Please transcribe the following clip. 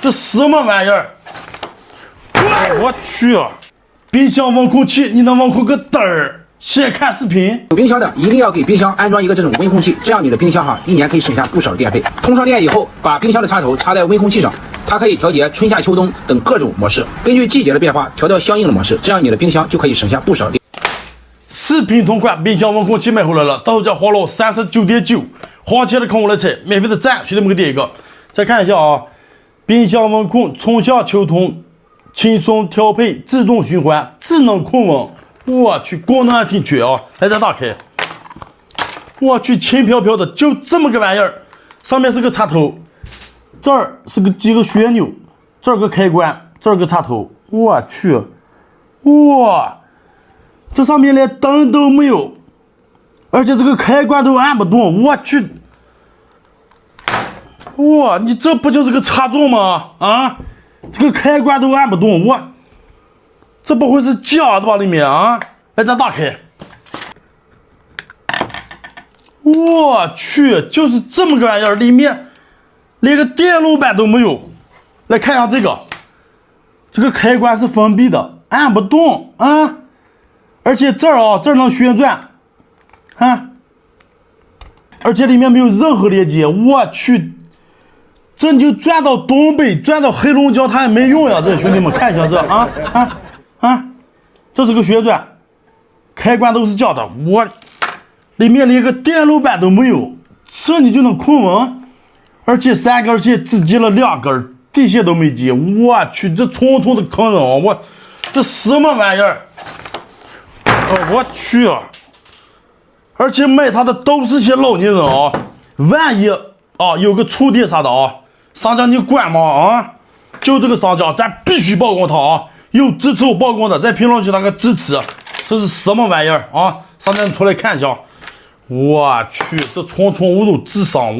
这什么玩意儿？我去！冰箱温控器，你能温控个嘚儿？先看视频。有冰箱的一定要给冰箱安装一个这种温控器，这样你的冰箱一年可以省下不少电费。通上电以后，把冰箱的插头插在温控器上，它可以调节春夏秋冬等各种模式，根据季节的变化调到相应的模式，这样你的冰箱就可以省下不少电。视频同款冰箱温控器买回来了，到手价花了39.9，花钱的看我来猜，免费的赞，兄弟们给点一个。再看一下啊，冰箱温控春夏秋冬轻松调配，自动循环，智能控温。我去，功能还挺全啊！来，再打开。我去，轻飘飘的，就这么个玩意儿。上面是个插头，这儿是个几个旋钮，这儿个开关，这儿个插头。我去，哇，这上面连灯都没有，而且这个开关都按不动。我去，哇，你这不就是个插座吗？啊，这个开关都按不动，这不会是假的吧？里面啊，来，咱打开。我去，就是这么个玩意儿，里面连个电路板都没有。来看一下这个，这个开关是封闭的，按不动啊。而且这儿这儿能旋转，啊，而且里面没有任何连接。我去，这你就转到东北，转到黑龙江，它也没用呀！这兄弟们看一下这这是个旋转，开关都是假的，里面连个电路板都没有，这你就能控温，而且3根线只接了2根，底线都没接。我去，这重重的坑人啊！这什么玩意儿？我去啊！而且买它的都是些老年人啊，万一有个触电啥的商家你管吗？就这个商家咱必须曝光他啊！有支持我曝光的，在评论区那个支持。这是什么玩意儿啊？商家你出来看一下。我去，这重重侮辱智商！